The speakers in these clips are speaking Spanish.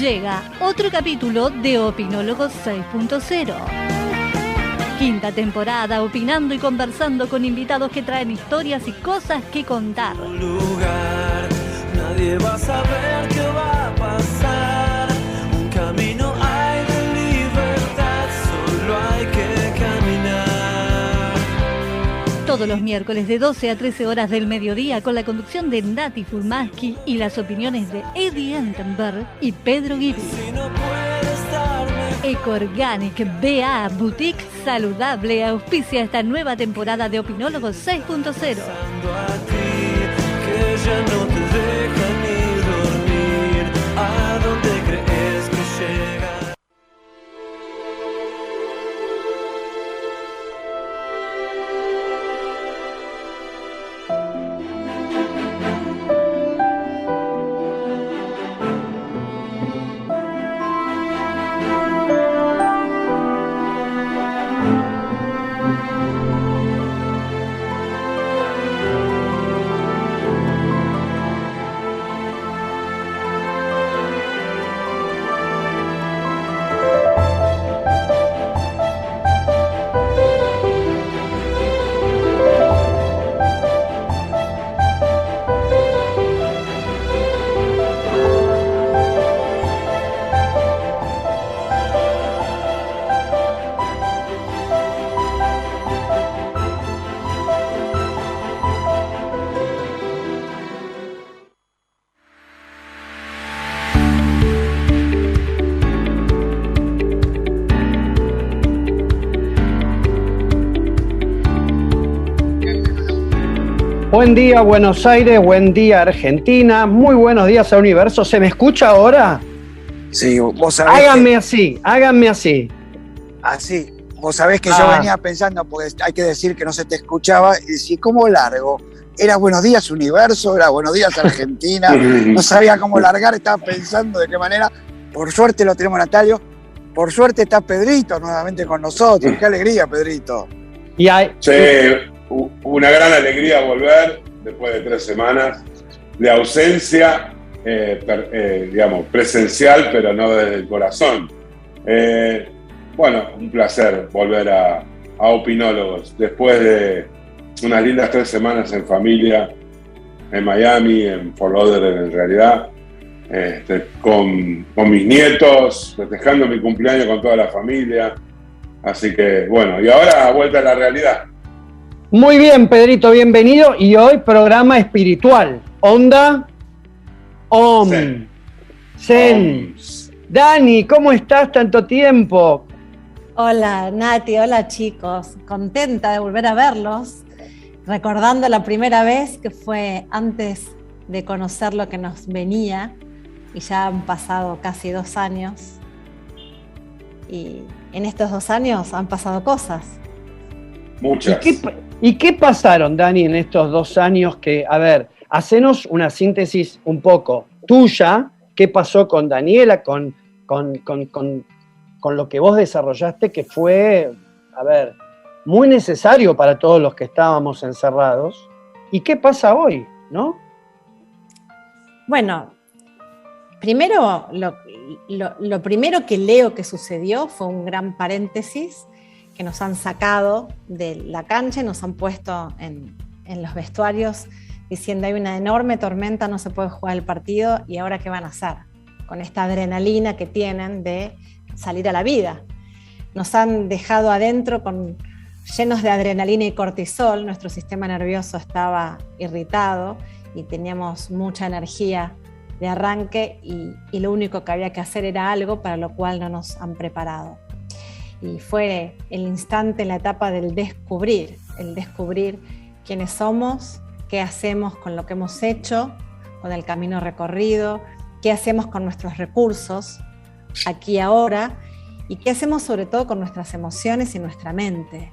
llega otro capítulo de Opinólogos 6.0. Quinta temporada, opinando y conversando con invitados que traen historias y cosas que contar. Lugar, nadie va a saber qué va a pasar. Un camino hay de libertad, solo hay que caminar. Todos los miércoles de 12 a 13 horas del mediodía, con la conducción de Nati Furmansky y las opiniones de Eddie Entenberg y Pedro Guiri. Si no puede estar mejor. Ecoorganic BA Boutique Saludable auspicia esta nueva temporada de Opinólogos 6.0. Pensando a ti, que ya no te deja ni dormir. ¿A dónde crees que llega? Buen día Buenos Aires, buen día Argentina, muy buenos días a Universo. ¿Se me escucha ahora? Sí, vos sabés. Háganme así. Así. Vos sabés que yo venía pensando, porque hay que decir que no se te escuchaba, y decía, ¿cómo largo? Era Buenos Días Universo, era Buenos Días Argentina, no sabía cómo largar, estaba pensando de qué manera. Por suerte lo tenemos Natalio, por suerte está Pedrito nuevamente con nosotros. Qué alegría, Pedrito. Sí, una gran alegría volver después de 3 semanas de ausencia, digamos, presencial, pero no desde el corazón. Bueno, un placer volver a Opinólogos después de unas lindas 3 semanas en familia, en Miami, en Fort Lauderdale en realidad, con mis nietos, festejando mi cumpleaños con toda la familia. Así que, bueno, y ahora vuelta a la realidad. Muy bien, Pedrito, bienvenido. Y hoy programa espiritual. Onda Om. Zen. Dani, ¿cómo estás? Tanto tiempo. Hola Nati, hola chicos. Contenta de volver a verlos. Recordando la primera vez que fue antes de conocer lo que nos venía. Y ya han pasado casi 2 años. Y en estos 2 años han pasado cosas. Muchas. ¿Y qué pasaron, Dani, en estos 2 años que, a ver, hacenos una síntesis un poco tuya, qué pasó con Daniela, con lo que vos desarrollaste, que fue, a ver, muy necesario para todos los que estábamos encerrados, y qué pasa hoy, ¿no? Bueno, primero, lo primero que leo que sucedió fue un gran paréntesis, que nos han sacado de la cancha y nos han puesto en los vestuarios diciendo hay una enorme tormenta, no se puede jugar el partido, y ahora qué van a hacer con esta adrenalina que tienen de salir a la vida. Nos han dejado adentro llenos de adrenalina y cortisol, nuestro sistema nervioso estaba irritado y teníamos mucha energía de arranque y lo único que había que hacer era algo para lo cual no nos han preparado. Y fue el instante, la etapa del descubrir quiénes somos, qué hacemos con lo que hemos hecho, con el camino recorrido, qué hacemos con nuestros recursos, aquí y ahora, y qué hacemos sobre todo con nuestras emociones y nuestra mente,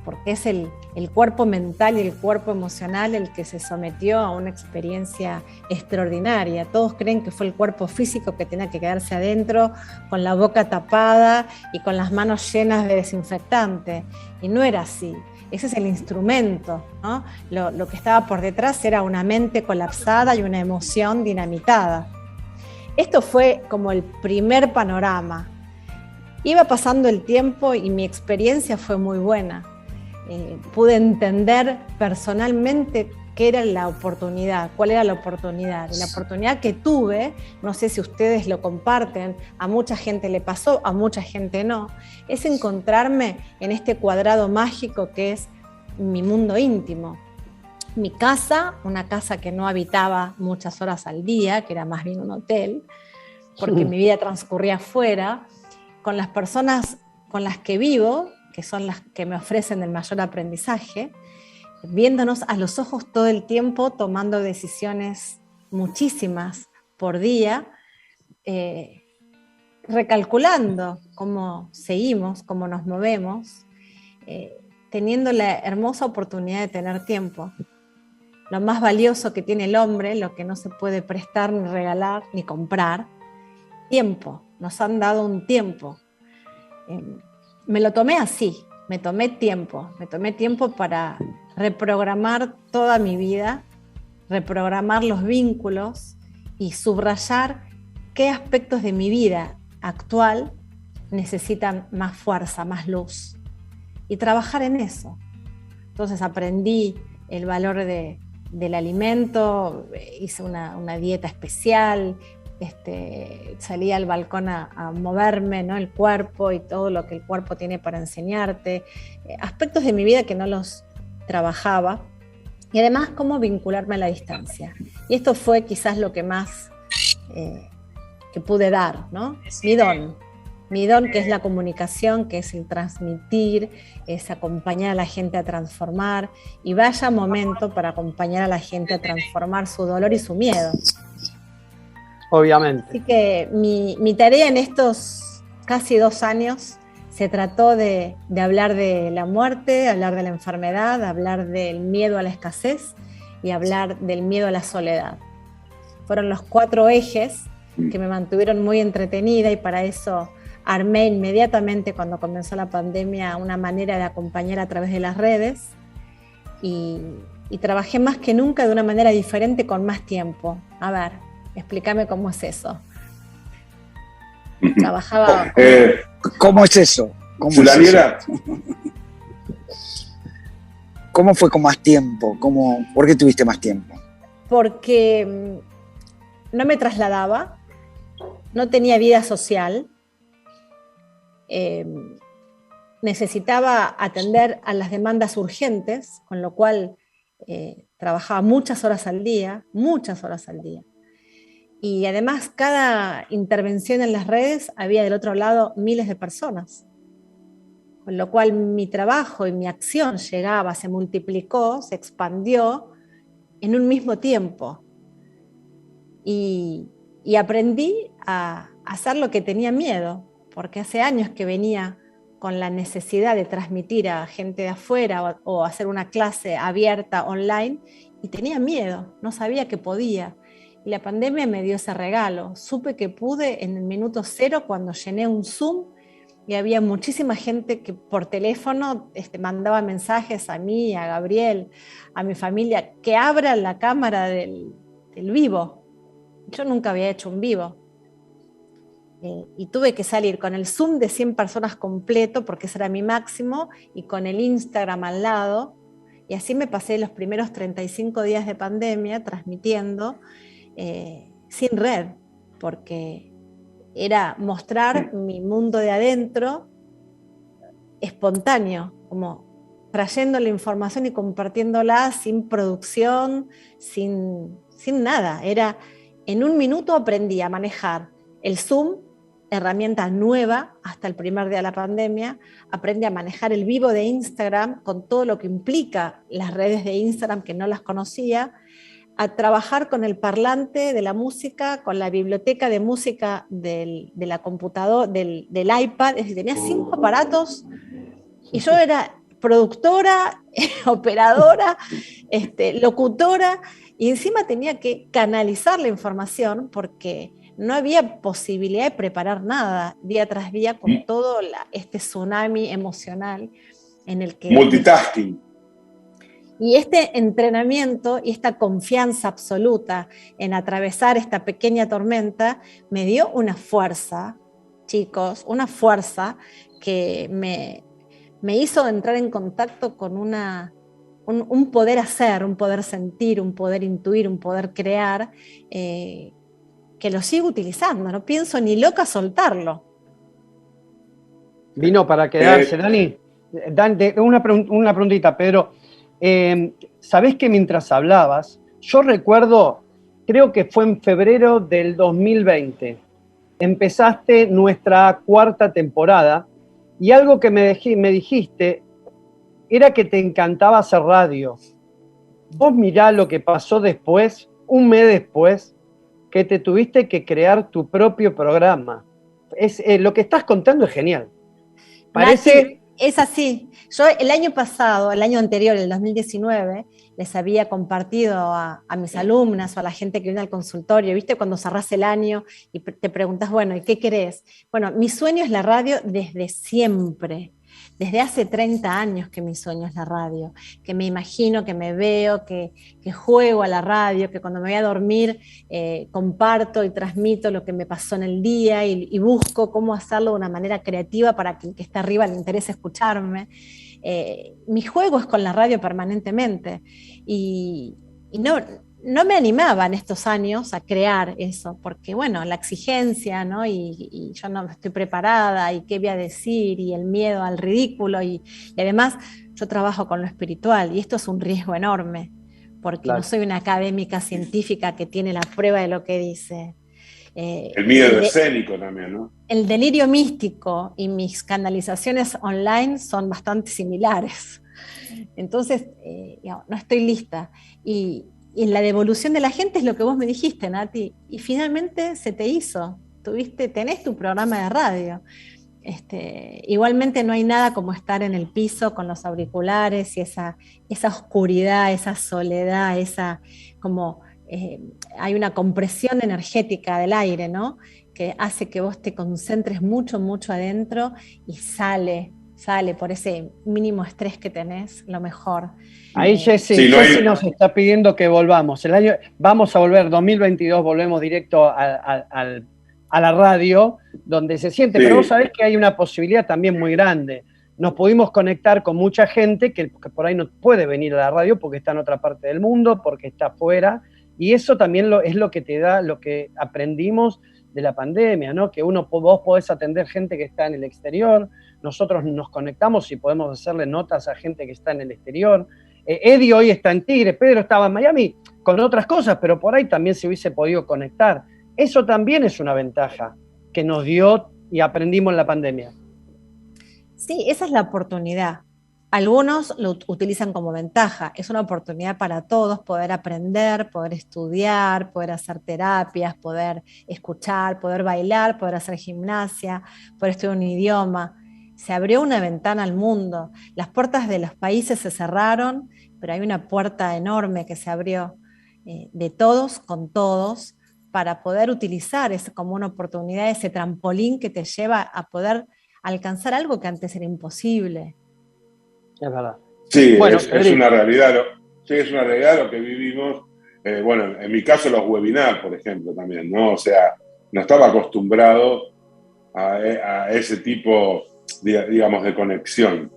porque es el cuerpo mental y el cuerpo emocional el que se sometió a una experiencia extraordinaria. Todos creen que fue el cuerpo físico que tenía que quedarse adentro con la boca tapada y con las manos llenas de desinfectante, y no era así. Ese es el instrumento, ¿no? Lo que estaba por detrás era una mente colapsada y una emoción dinamitada. Esto fue como el primer panorama. Iba pasando el tiempo y mi experiencia fue muy buena. Pude entender personalmente qué era la oportunidad, cuál era la oportunidad. Y la oportunidad que tuve, no sé si ustedes lo comparten, a mucha gente le pasó, a mucha gente no, es encontrarme en este cuadrado mágico que es mi mundo íntimo. Mi casa, una casa que no habitaba muchas horas al día, que era más bien un hotel, porque mi vida transcurría afuera, con las personas con las que vivo, que son las que me ofrecen el mayor aprendizaje, viéndonos a los ojos todo el tiempo, tomando decisiones muchísimas por día, recalculando cómo seguimos, cómo nos movemos, teniendo la hermosa oportunidad de tener tiempo. Lo más valioso que tiene el hombre, lo que no se puede prestar, ni regalar, ni comprar, tiempo. Nos han dado un tiempo. Me lo tomé así, me tomé tiempo para reprogramar toda mi vida, reprogramar los vínculos y subrayar qué aspectos de mi vida actual necesitan más fuerza, más luz, y trabajar en eso. Entonces aprendí el valor del alimento, hice una dieta especial, salí al balcón a moverme, ¿no? El cuerpo y todo lo que el cuerpo tiene para enseñarte, aspectos de mi vida que no los trabajaba, y además cómo vincularme a la distancia. Y esto fue quizás lo que más que pude dar, ¿no? Mi don, que es la comunicación, que es el transmitir, es acompañar a la gente a transformar, y vaya momento para acompañar a la gente a transformar su dolor y su miedo. Obviamente. Así que mi tarea en estos casi 2 años se trató de hablar de la muerte, hablar de la enfermedad, hablar del miedo a la escasez y hablar del miedo a la soledad. Fueron los 4 ejes que me mantuvieron muy entretenida, y para eso armé inmediatamente, cuando comenzó la pandemia, una manera de acompañar a través de las redes, y trabajé más que nunca de una manera diferente, con más tiempo. A ver, explícame cómo es eso. Trabajaba... ¿Cómo es eso? ¿Cómo fue con más tiempo? ¿Por qué tuviste más tiempo? Porque no me trasladaba, no tenía vida social, necesitaba atender a las demandas urgentes, con lo cual trabajaba muchas horas al día, y además cada intervención en las redes había del otro lado miles de personas, con lo cual mi trabajo y mi acción llegaba, se multiplicó, se expandió en un mismo tiempo, y aprendí a hacer lo que tenía miedo, porque hace años que venía con la necesidad de transmitir a gente de afuera o hacer una clase abierta online, y tenía miedo, no sabía que podía. Y la pandemia me dio ese regalo. Supe que pude en el minuto 0, cuando llené un Zoom y había muchísima gente que por teléfono mandaba mensajes a mí, a Gabriel, a mi familia, que abran la cámara del vivo. Yo nunca había hecho un vivo. Y tuve que salir con el Zoom de 100 personas completo, porque ese era mi máximo, y con el Instagram al lado, y así me pasé los primeros 35 días de pandemia transmitiendo sin red, porque era mostrar mi mundo de adentro espontáneo, como trayendo la información y compartiéndola sin producción, sin nada. Era, en un minuto aprendí a manejar el Zoom, herramienta nueva hasta el primer día de la pandemia. Aprendí a manejar el vivo de Instagram con todo lo que implica las redes de Instagram, que no las conocía, a trabajar con el parlante de la música, con la biblioteca de música de la computadora, del iPad. Es decir, tenía 5 aparatos y yo era productora, operadora, locutora, y encima tenía que canalizar la información, porque no había posibilidad de preparar nada día tras día, con todo este tsunami emocional en el que... Multitasking. Y este entrenamiento y esta confianza absoluta en atravesar esta pequeña tormenta me dio una fuerza, chicos, una fuerza que me hizo entrar en contacto con un poder hacer, un poder sentir, un poder intuir, un poder crear, que lo sigo utilizando, no pienso ni loca soltarlo. Vino para quedarse, Dani. Una preguntita, Pedro. Sabés que mientras hablabas, yo recuerdo, creo que fue en febrero del 2020, empezaste nuestra 4ª temporada y algo que me dijiste era que te encantaba hacer radio. Vos mirá lo que pasó después, un mes después, que te tuviste que crear tu propio programa. Lo que estás contando es genial. Parece... Nati, es así. Yo el año pasado, el año anterior, el 2019, les había compartido a mis alumnas o a la gente que viene al consultorio, ¿viste? Cuando cerrás el año y te preguntas, bueno, ¿y qué querés? Bueno, mi sueño es la radio desde siempre. Desde hace 30 años que mi sueño es la radio, que me imagino, que me veo, que juego a la radio, que cuando me voy a dormir comparto y transmito lo que me pasó en el día y busco cómo hacerlo de una manera creativa para que el que está arriba le interese escucharme. Mi juego es con la radio permanentemente y no me animaba en estos años a crear eso, porque bueno, la exigencia, ¿no? Y yo no estoy preparada, y qué voy a decir, y el miedo al ridículo, y además yo trabajo con lo espiritual, y esto es un riesgo enorme, porque claro, no soy una académica científica que tiene la prueba de lo que dice. El miedo escénico también, ¿no? El delirio místico y mis canalizaciones online son bastante similares. Entonces, no estoy lista. Y la devolución de la gente es lo que vos me dijiste, Nati, y finalmente se te hizo. Tenés tu programa de radio. Igualmente no hay nada como estar en el piso con los auriculares y esa oscuridad, esa soledad, hay una compresión energética del aire, ¿no? Que hace que vos te concentres mucho, mucho adentro y sale por ese mínimo estrés que tenés, lo mejor. Ahí Jessy nos está pidiendo que volvamos. Vamos a volver, 2022 volvemos directo a la radio, donde se siente, pero vos sabés que hay una posibilidad también muy grande. Nos pudimos conectar con mucha gente que por ahí no puede venir a la radio porque está en otra parte del mundo, porque está afuera, y eso también es lo que te da, lo que aprendimos de la pandemia, ¿no? Que vos podés atender gente que está en el exterior, nosotros nos conectamos y podemos hacerle notas a gente que está en el exterior. Eddie hoy está en Tigre, Pedro estaba en Miami con otras cosas, pero por ahí también se hubiese podido conectar. Eso también es una ventaja que nos dio y aprendimos en la pandemia. Sí, esa es la oportunidad. Algunos lo utilizan como ventaja. Es una oportunidad para todos poder aprender, poder estudiar, poder hacer terapias, poder escuchar, poder bailar, poder hacer gimnasia, poder estudiar un idioma. Se abrió una ventana al mundo. Las puertas de los países se cerraron, pero hay una puerta enorme que se abrió de todos con todos para poder utilizar eso como una oportunidad, ese trampolín que te lleva a poder alcanzar algo que antes era imposible. Es verdad. Sí, bueno, es una realidad. Es una realidad lo que vivimos. Bueno, en mi caso los webinars, por ejemplo, también, ¿no? O sea, no estaba acostumbrado a ese tipo, digamos, de conexión.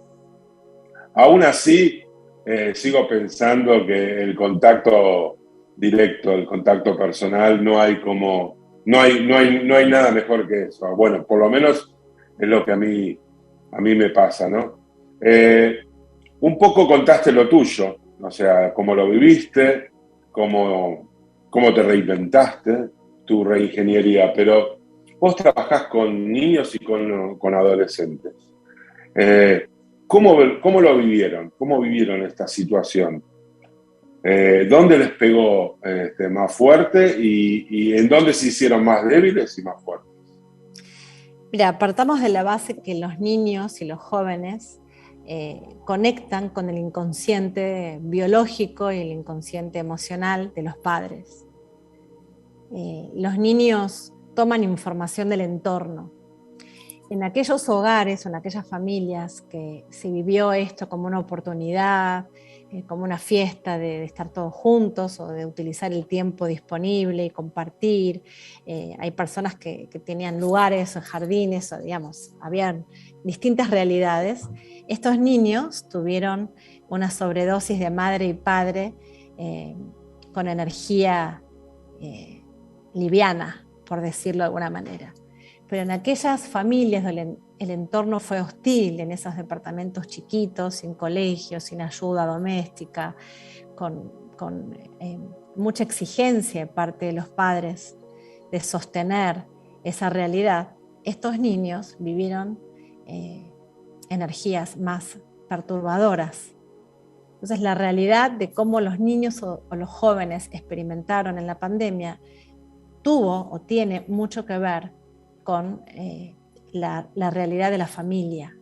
Aún así, sigo pensando que el contacto directo, el contacto personal, no hay nada mejor que eso. Bueno, por lo menos es lo que a mí me pasa, ¿no? Un poco contaste lo tuyo, o sea, cómo lo viviste, cómo te reinventaste, tu reingeniería, pero vos trabajás con niños y con adolescentes. ¿Cómo lo vivieron? ¿Cómo vivieron esta situación? ¿Dónde les pegó más fuerte y en dónde se hicieron más débiles y más fuertes? Mira, partamos de la base que los niños y los jóvenes conectan con el inconsciente biológico y el inconsciente emocional de los padres. Los niños toman información del entorno. En aquellos hogares o en aquellas familias que se vivió esto como una oportunidad, como una fiesta de estar todos juntos o de utilizar el tiempo disponible y compartir. Hay personas que tenían lugares o jardines, o digamos, habían distintas realidades. Estos niños tuvieron una sobredosis de madre y padre con energía liviana, por decirlo de alguna manera. Pero en aquellas familias donde el entorno fue hostil, en esos departamentos chiquitos, sin colegios, sin ayuda doméstica, con mucha exigencia de parte de los padres de sostener esa realidad, estos niños vivieron energías más perturbadoras. Entonces, la realidad de cómo los niños o los jóvenes experimentaron en la pandemia tuvo o tiene mucho que ver con la realidad de la familia.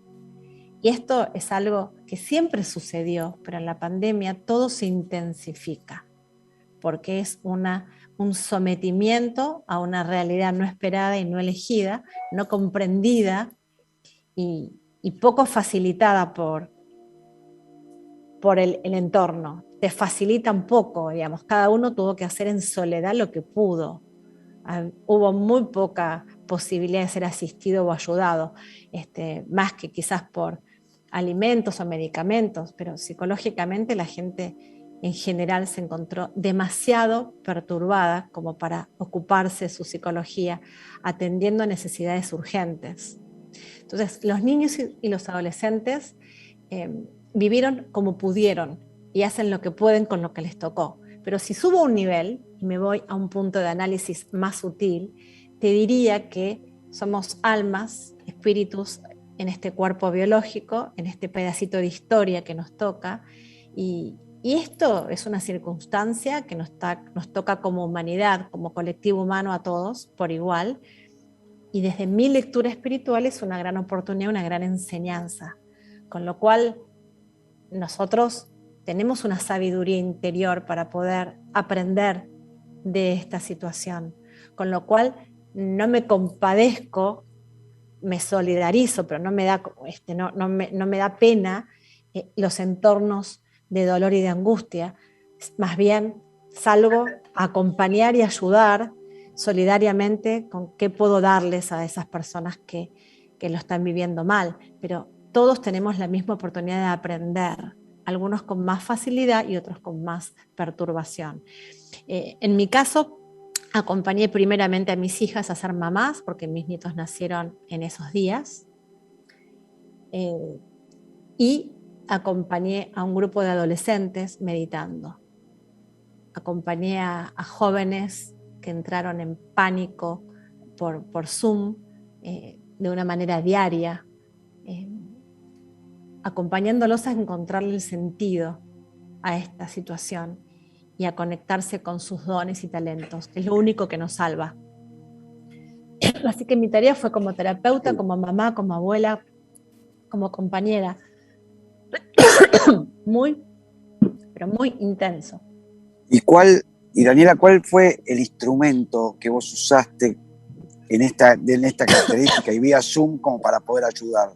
Y esto es algo que siempre sucedió, pero en la pandemia todo se intensifica, porque es un sometimiento a una realidad no esperada y no elegida, no comprendida y poco facilitada por el entorno. Te facilitan poco, digamos, cada uno tuvo que hacer en soledad lo que pudo. Hubo muy poca posibilidad de ser asistido o ayudado, más que quizás por alimentos o medicamentos, pero psicológicamente la gente en general se encontró demasiado perturbada como para ocuparse de su psicología, atendiendo a necesidades urgentes. Entonces, los niños y los adolescentes vivieron como pudieron y hacen lo que pueden con lo que les tocó. Pero si subo un nivel y me voy a un punto de análisis más sutil, te diría que somos almas, espíritus en este cuerpo biológico, en este pedacito de historia que nos toca, y esto es una circunstancia que nos toca como humanidad, como colectivo humano a todos por igual, y desde mi lectura espiritual es una gran oportunidad, una gran enseñanza, con lo cual nosotros tenemos una sabiduría interior para poder aprender de esta situación, con lo cual no me compadezco, me solidarizo, pero no me da pena los entornos de dolor y de angustia. Más bien salgo a acompañar y ayudar solidariamente con qué puedo darles a esas personas que lo están viviendo mal, pero todos tenemos la misma oportunidad de aprender, algunos con más facilidad y otros con más perturbación. En mi caso, acompañé primeramente a mis hijas a ser mamás, porque mis nietos nacieron en esos días, y acompañé a un grupo de adolescentes meditando. Acompañé a jóvenes que entraron en pánico por Zoom de una manera diaria, acompañándolos a encontrarle el sentido a esta situación y a conectarse con sus dones y talentos, que es lo único que nos salva. Así que mi tarea fue como terapeuta, como mamá, como abuela, como compañera, pero muy intenso. Y Daniela, ¿cuál fue el instrumento que vos usaste en esta característica y vía Zoom como para poder ayudar?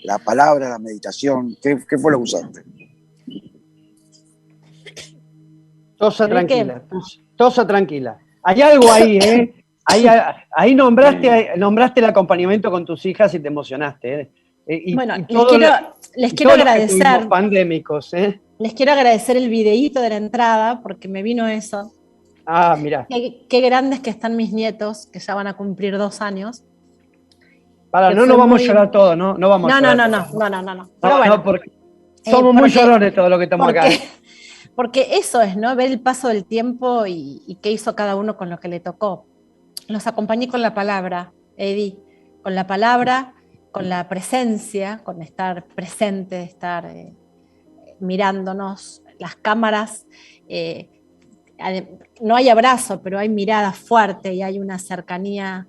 ¿La palabra, la meditación? ¿Qué fue lo que usaste? Tosa tranquila. Hay algo ahí, ¿eh? Ahí nombraste el acompañamiento con tus hijas y te emocionaste, ¿eh? Bueno, les quiero agradecer. Pandémicos, ¿eh? Les quiero agradecer el videíto de la entrada, porque me vino eso. Ah, mirá. Qué grandes que están mis nietos, que ya van a cumplir 2 años. No vamos a llorar todo, ¿no? No vamos a llorar. No. Pero bueno, no, porque somos muy llorones todos los que estamos acá. Porque eso es, ¿no? Ver el paso del tiempo y qué hizo cada uno con lo que le tocó. Los acompañé con la palabra, Eddie, con la palabra, con la presencia, con estar presente, estar mirándonos, las cámaras. No hay abrazo, pero hay mirada fuerte y hay una cercanía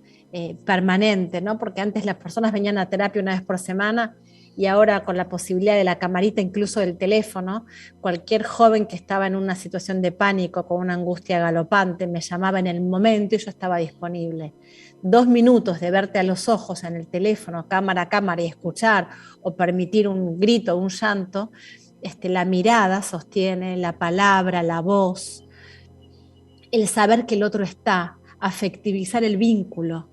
permanente, ¿no? Porque antes las personas venían a terapia una vez por semana y ahora con la posibilidad de la camarita, incluso del teléfono, cualquier joven que estaba en una situación de pánico, con una angustia galopante, me llamaba en el momento y yo estaba disponible. 2 minutos de verte a los ojos en el teléfono, cámara a cámara, y escuchar o permitir un grito, un llanto, la mirada sostiene, la palabra, la voz, el saber que el otro está, afectivizar el vínculo.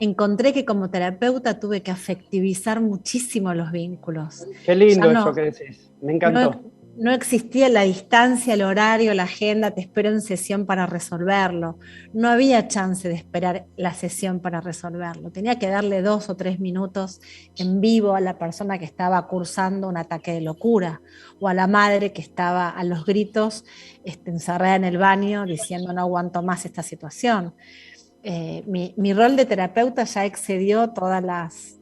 Encontré que como terapeuta tuve que afectivizar muchísimo los vínculos. Qué lindo eso que decís, me encantó. No existía la distancia, el horario, la agenda, te espero en sesión para resolverlo. No había chance de esperar la sesión para resolverlo. Tenía que darle 2 o 3 minutos en vivo a la persona que estaba cursando un ataque de locura, o a la madre que estaba a los gritos encerrada en el baño diciendo no aguanto más esta situación. Mi rol de terapeuta ya excedió todas las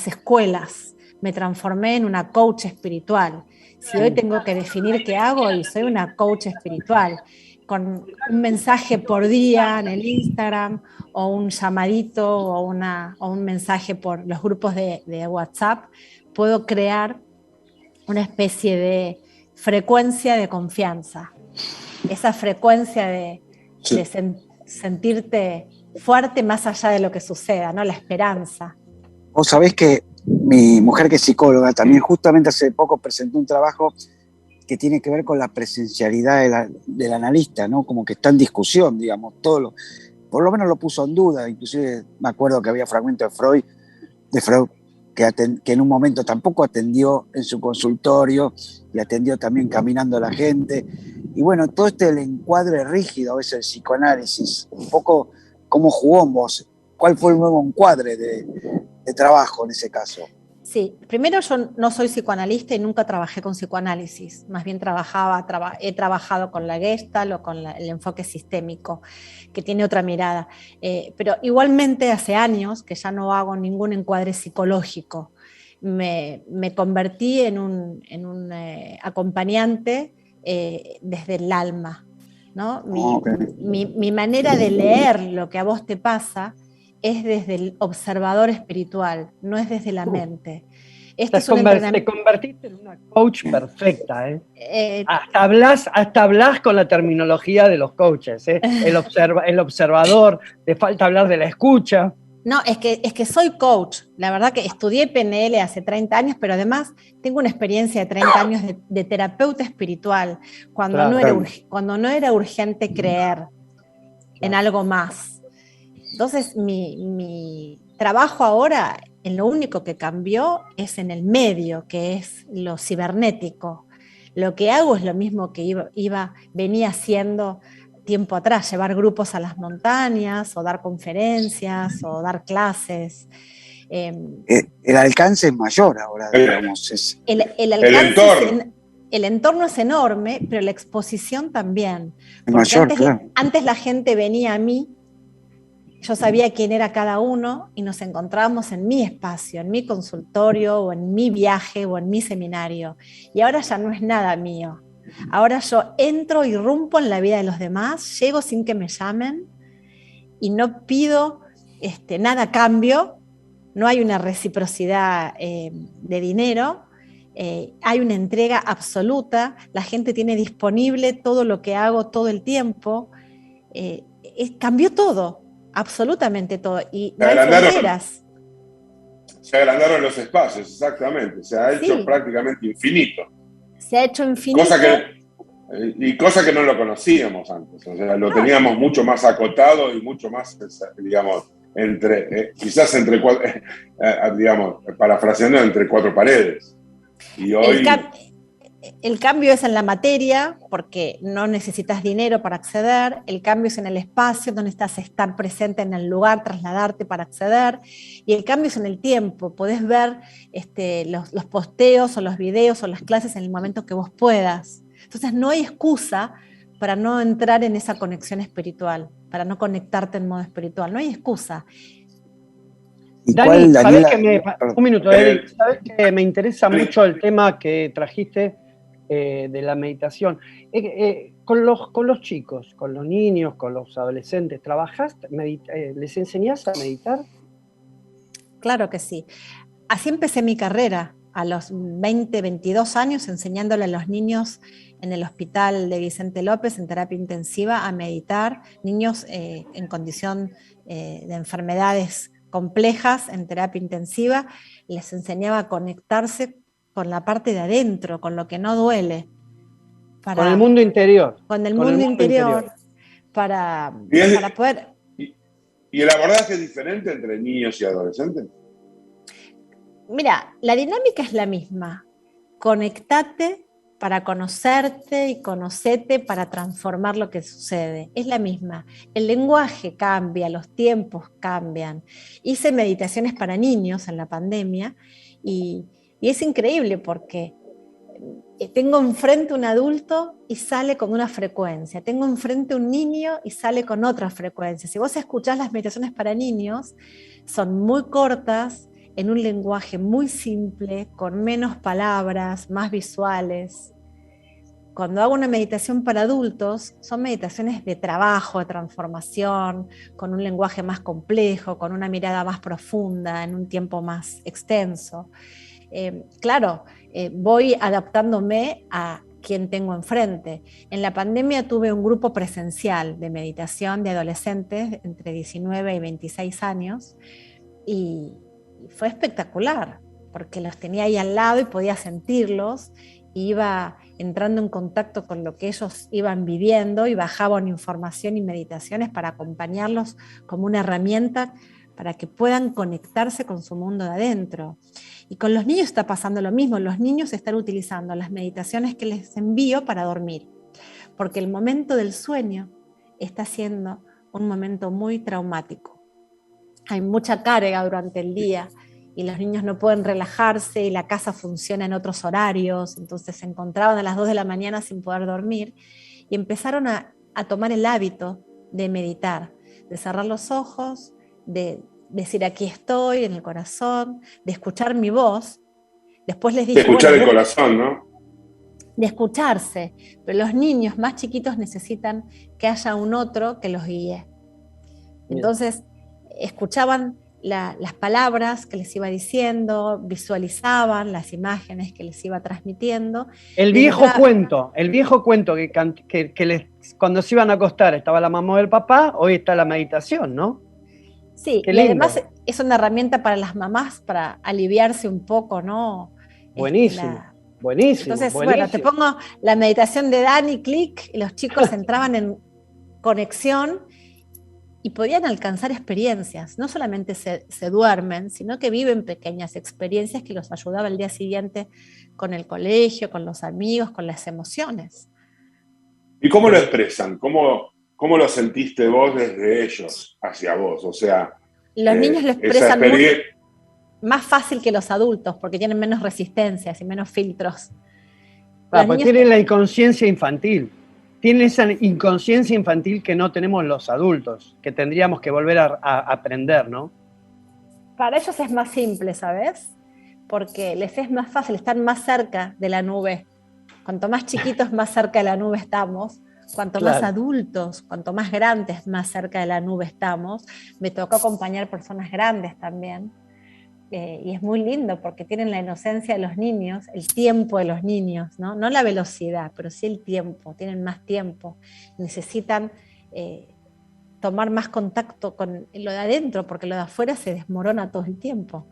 escuelas. Me transformé en una coach espiritual. Si hoy tengo que definir qué hago, y soy una coach espiritual, con un mensaje por día en el Instagram, o un llamadito, o un mensaje por los grupos de WhatsApp, puedo crear una especie de frecuencia de confianza. Esa frecuencia de sentirte fuerte más allá de lo que suceda, ¿no? La esperanza. Vos sabés que mi mujer, que es psicóloga, también justamente hace poco presentó un trabajo que tiene que ver con la presencialidad del analista, ¿no? Como que está en discusión, digamos, por lo menos lo puso en duda. Inclusive me acuerdo que había fragmentos de Freud que en un momento tampoco atendió en su consultorio, y atendió también caminando a la gente. Y bueno, todo el encuadre rígido a veces del psicoanálisis, un poco cómo jugó en vos, cuál fue el nuevo encuadre de trabajo en ese caso. Sí, primero yo no soy psicoanalista y nunca trabajé con psicoanálisis, más bien he trabajado con la Gestalt o con el enfoque sistémico, que tiene otra mirada, pero igualmente hace años que ya no hago ningún encuadre psicológico. Me convertí en un acompañante desde el alma, ¿no? Mi manera de leer lo que a vos te pasa es desde el observador espiritual, no es desde la mente. Te convertiste en una coach perfecta, ¿eh? Hasta hablas con la terminología de los coaches, ¿eh? El observador, te falta hablar de la escucha. No, es que soy coach. La verdad que estudié PNL hace 30 años, pero además tengo una experiencia de 30 años de terapeuta espiritual, cuando no era urgente creer en algo más. Entonces, mi trabajo ahora, en lo único que cambió es en el medio, que es lo cibernético. Lo que hago es lo mismo que venía haciendo tiempo atrás, llevar grupos a las montañas, o dar conferencias, o dar clases. El alcance es mayor ahora, digamos. El entorno es enorme, pero la exposición también. Es mayor, claro. Antes la gente venía a mí, yo sabía quién era cada uno, y nos encontrábamos en mi espacio, en mi consultorio, o en mi viaje, o en mi seminario. Y ahora ya no es nada mío. Ahora yo entro, irrumpo en la vida de los demás, llego sin que me llamen, y no pido nada a cambio. No hay una reciprocidad de dinero, hay una entrega absoluta. La gente tiene disponible todo lo que hago todo el tiempo. Cambió todo. Absolutamente todo, y no hay fronteras. Se agrandaron los espacios, exactamente, se ha hecho prácticamente infinito. Se ha hecho infinito. Cosa que no lo conocíamos antes, o sea, lo teníamos mucho más acotado y mucho más, digamos, quizás entre digamos, parafraseando, entre 4 paredes. Y hoy... El cambio es en la materia, porque no necesitas dinero para acceder. El cambio es en el espacio, donde estás estar presente en el lugar, trasladarte para acceder. Y el cambio es en el tiempo. Podés ver los posteos o los videos o las clases en el momento que vos puedas. Entonces no hay excusa para no entrar en esa conexión espiritual, para no conectarte en modo espiritual. No hay excusa. Dani, ¿sabés un minuto, Eric? ¿Sabés que me interesa mucho el tema que trajiste de la meditación? Con los chicos, con los niños, con los adolescentes, ¿les enseñás a meditar? Claro que sí. Así empecé mi carrera, a los 20, 22 años, enseñándole a los niños en el hospital de Vicente López, en terapia intensiva, a meditar. Niños en condición de enfermedades complejas, en terapia intensiva. Les enseñaba a conectarse con la parte de adentro, con lo que no duele. Con el mundo interior. Con el mundo interior. Para poder... ¿Y el abordaje es diferente entre niños y adolescentes? Mira, la dinámica es la misma. Conectate para conocerte y conocete para transformar lo que sucede. Es la misma. El lenguaje cambia, los tiempos cambian. Hice meditaciones para niños en la pandemia y es increíble porque tengo enfrente un adulto y sale con una frecuencia. Tengo enfrente un niño y sale con otra frecuencia. Si vos escuchás las meditaciones para niños, son muy cortas, en un lenguaje muy simple, con menos palabras, más visuales. Cuando hago una meditación para adultos, son meditaciones de trabajo, de transformación, con un lenguaje más complejo, con una mirada más profunda, en un tiempo más extenso. Claro, voy adaptándome a quien tengo enfrente. En la pandemia tuve un grupo presencial de meditación de adolescentes entre 19 y 26 años y fue espectacular, porque los tenía ahí al lado y podía sentirlos, y iba entrando en contacto con lo que ellos iban viviendo y bajaban información y meditaciones para acompañarlos como una herramienta para que puedan conectarse con su mundo de adentro. Y con los niños está pasando lo mismo, los niños están utilizando las meditaciones que les envío para dormir, porque el momento del sueño está siendo un momento muy traumático. Hay mucha carga durante el día y los niños no pueden relajarse y la casa funciona en otros horarios, entonces se encontraban a las 2 de la mañana sin poder dormir y empezaron a tomar el hábito de meditar, de cerrar los ojos, de decir aquí estoy en el corazón, de escuchar mi voz. Después les dije, de escuchar el corazón, ¿no? De escucharse, pero los niños más chiquitos necesitan que haya un otro que los guíe. Entonces escuchaban las palabras que les iba diciendo, visualizaban las imágenes que les iba transmitiendo. El viejo cuento que cuando se iban a acostar estaba la mamá o el papá, hoy está la meditación, ¿no? Sí, y además es una herramienta para las mamás para aliviarse un poco, ¿no? Buenísimo, buenísimo. Entonces, buenísimo. Bueno, te pongo la meditación de Dani, clic, y los chicos entraban en conexión y podían alcanzar experiencias. No solamente se duermen, sino que viven pequeñas experiencias que los ayudaba el día siguiente con el colegio, con los amigos, con las emociones. ¿Y cómo lo expresan? ¿Cómo lo sentiste vos desde ellos hacia vos? O sea, los niños lo expresan más fácil que los adultos, porque tienen menos resistencias y menos filtros. Porque tienen la inconsciencia infantil. Tienen esa inconsciencia infantil que no tenemos los adultos, que tendríamos que volver a aprender, ¿no? Para ellos es más simple, ¿sabes? Porque les es más fácil, están más cerca de la nube. Cuanto más chiquitos, más cerca de la nube estamos. Cuanto más adultos, cuanto más grandes, más cerca de la nube estamos. Me tocó acompañar personas grandes también. Y es muy lindo porque tienen la inocencia de los niños, el tiempo de los niños, ¿no? No la velocidad, pero sí el tiempo, tienen más tiempo. Necesitan tomar más contacto con lo de adentro, porque lo de afuera se desmorona todo el tiempo.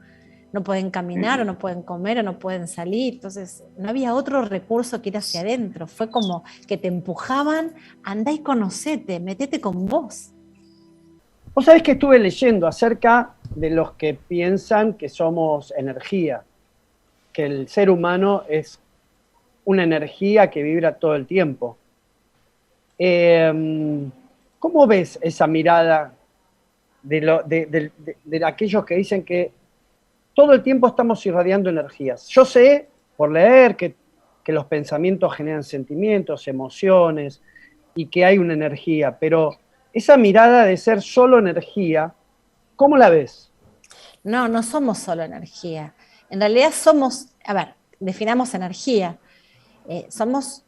No pueden caminar, o no pueden comer, o no pueden salir. Entonces, no había otro recurso que ir hacia adentro. Fue como que te empujaban, andá y conocete, metete con vos. Vos sabés que estuve leyendo acerca de los que piensan que somos energía, que el ser humano es una energía que vibra todo el tiempo. ¿Cómo ves esa mirada de aquellos que dicen que todo el tiempo estamos irradiando energías? Yo sé, por leer, que los pensamientos generan sentimientos, emociones, y que hay una energía, pero esa mirada de ser solo energía, ¿cómo la ves? No somos solo energía. En realidad somos, definamos energía. Somos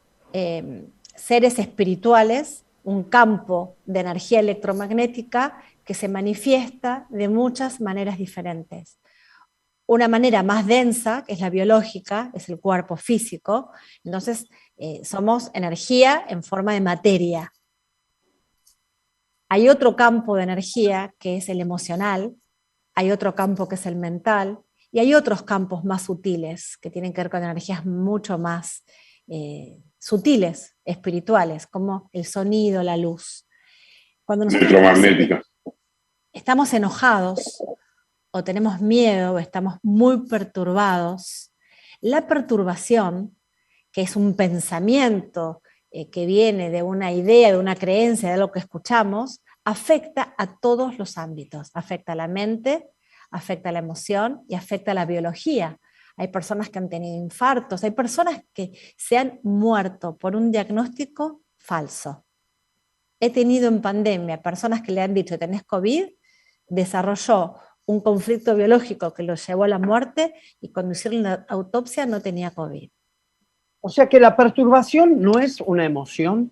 seres espirituales, un campo de energía electromagnética que se manifiesta de muchas maneras diferentes. Una manera más densa, que es la biológica, es el cuerpo físico. Entonces, somos energía en forma de materia. Hay otro campo de energía que es el emocional, hay otro campo que es el mental, Y hay otros campos más sutiles que tienen que ver con energías mucho más sutiles, espirituales, como el sonido, la luz. Cuando nosotros Electromagnética. estamos enojados o tenemos miedo o estamos muy perturbados, la perturbación, que es un pensamiento que viene de una idea, de una creencia, de algo que escuchamos, afecta a todos los ámbitos. Afecta a la mente, afecta a la emoción y afecta a la biología. Hay personas que han tenido infartos, hay personas que se han muerto por un diagnóstico falso. He tenido en pandemia personas que le han dicho tenés COVID, desarrolló un conflicto biológico que lo llevó a la muerte y cuando hicieron la autopsia no tenía COVID. O sea que la perturbación no es una emoción,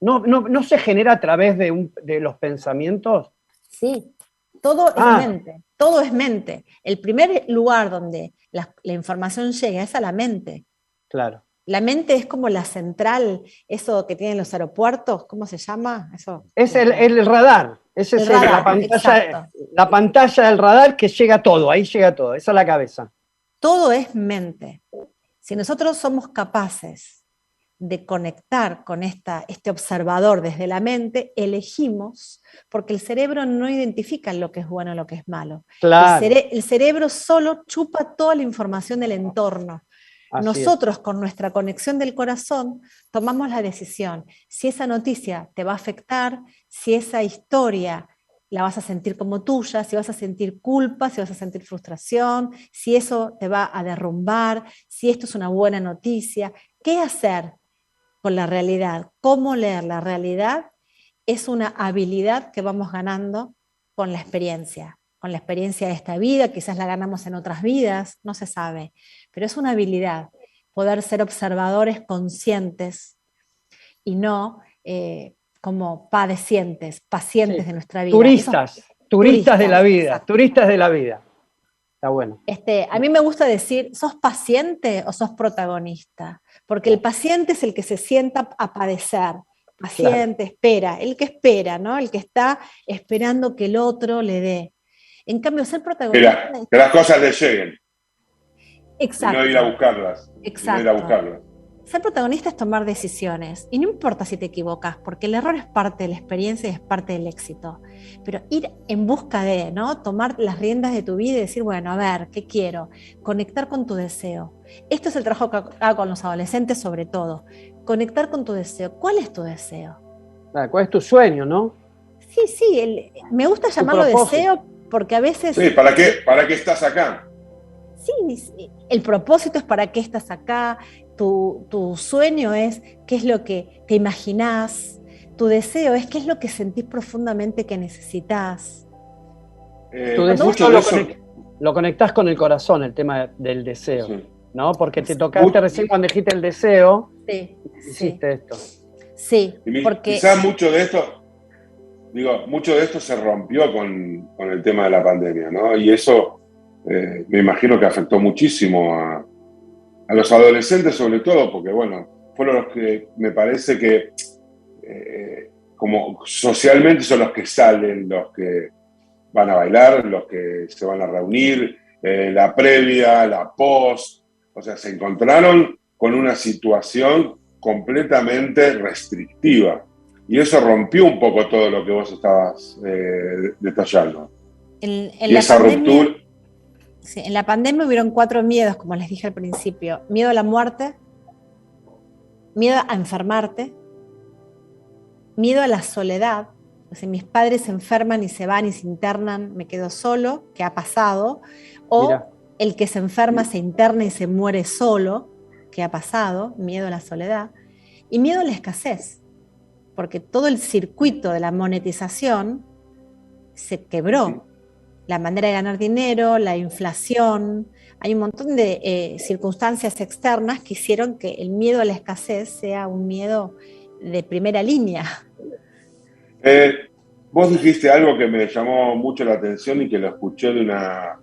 no se genera a través de los pensamientos. Sí, todo es mente, todo es mente. El primer lugar donde la información llega es a la mente. Claro. La mente es como la central, eso que tienen los aeropuertos, ¿cómo se llama? Eso, es el radar, ese es radar, la pantalla del radar que llega todo, ahí llega todo, esa es la cabeza. Todo es mente. Si nosotros somos capaces de conectar con este observador desde la mente, elegimos, porque el cerebro no identifica lo que es bueno o lo que es malo. Claro. El cerebro solo chupa toda la información del entorno. Así Nosotros es. con nuestra conexión del corazón tomamos la decisión si esa noticia te va a afectar, si esa historia la vas a sentir como tuya, si vas a sentir culpa, si vas a sentir frustración, si eso te va a derrumbar, si esto es una buena noticia. ¿Qué hacer con la realidad? ¿Cómo leer la realidad? Es una habilidad que vamos ganando con la experiencia de esta vida, quizás la ganamos en otras vidas, no se sabe, pero es una habilidad poder ser observadores conscientes y no como pacientes de nuestra vida. Turistas de la vida, exacto. turistas de la vida. Está bueno. A mí me gusta decir, ¿sos paciente o sos protagonista? Porque el paciente es el que se sienta a padecer. Paciente, claro. Espera, el que espera, ¿no? El que está esperando que el otro le dé. En cambio, ser protagonista... Que las cosas le lleguen. Exacto. Y no ir a buscarlas. Exacto. No ir a buscarlas. Ser protagonista es tomar decisiones, y no importa si te equivocas, porque el error es parte de la experiencia y es parte del éxito. Pero ir en busca de, ¿no? Tomar las riendas de tu vida y decir, bueno, a ver, ¿qué quiero? Conectar con tu deseo. Esto es el trabajo que hago con los adolescentes sobre todo. Conectar con tu deseo. ¿Cuál es tu deseo? ¿Cuál es tu sueño, no? Sí, me gusta llamarlo deseo porque a veces... Sí, ¿para qué estás acá? Sí, el propósito es para qué estás acá. Tu sueño es qué es lo que te imaginás, tu deseo es qué es lo que sentís profundamente que necesitas. Tu deseo lo conectás con el corazón, el tema del deseo, sí. ¿No? Porque te tocaste recién cuando dijiste el deseo, hiciste esto. Sí, porque... Quizás mucho de esto se rompió con el tema de la pandemia, ¿no? Y eso me imagino que afectó muchísimo a los adolescentes sobre todo, porque bueno, fueron los que me parece que como socialmente son los que salen, los que van a bailar, los que se van a reunir, la previa, la post, o sea, se encontraron con una situación completamente restrictiva y eso rompió un poco todo lo que vos estabas detallando. En esa ruptura. Sí, en la pandemia hubieron 4 miedos, como les dije al principio. Miedo a la muerte, miedo a enfermarte, miedo a la soledad. O sea, mis padres se enferman y se van y se internan, me quedo solo, ¿qué ha pasado? O Mira. El que se enferma, se interna y se muere solo, ¿qué ha pasado? Miedo a la soledad. Y miedo a la escasez, porque todo el circuito de la monetización se quebró. La manera de ganar dinero, la inflación, hay un montón de circunstancias externas que hicieron que el miedo a la escasez sea un miedo de primera línea. Vos dijiste algo que me llamó mucho la atención y que lo escuché de una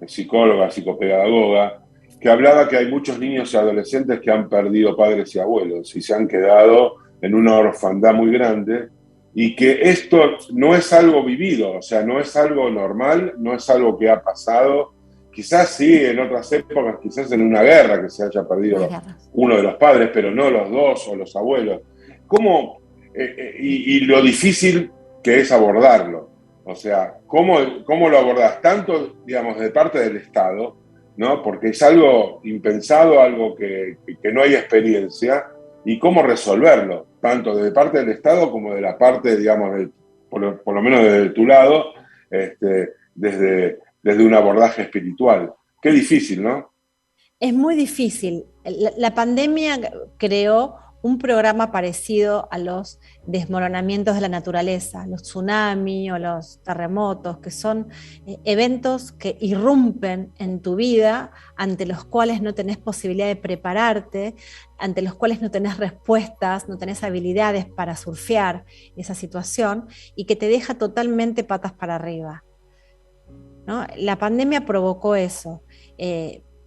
psicóloga, psicopedagoga, que hablaba que hay muchos niños y adolescentes que han perdido padres y abuelos y se han quedado en una orfandad muy grande. Y que esto no es algo vivido, o sea, no es algo normal, no es algo que ha pasado quizás sí, en otras épocas, quizás en una guerra que se haya perdido uno de los padres, pero no los dos o los abuelos. ¿Cómo, y lo difícil que es abordarlo? O sea, ¿cómo lo abordás? Tanto, digamos, de parte del Estado, ¿no? Porque es algo impensado, algo que no hay experiencia, y cómo resolverlo, tanto de parte del Estado como de la parte, digamos, por lo menos desde tu lado, desde un abordaje espiritual. Qué difícil, ¿no? Es muy difícil. La pandemia creó un programa parecido a los desmoronamientos de la naturaleza, los tsunamis o los terremotos, que son eventos que irrumpen en tu vida, ante los cuales no tenés posibilidad de prepararte, ante los cuales no tenés respuestas, no tenés habilidades para surfear esa situación, y que te deja totalmente patas para arriba, ¿no? La pandemia provocó eso,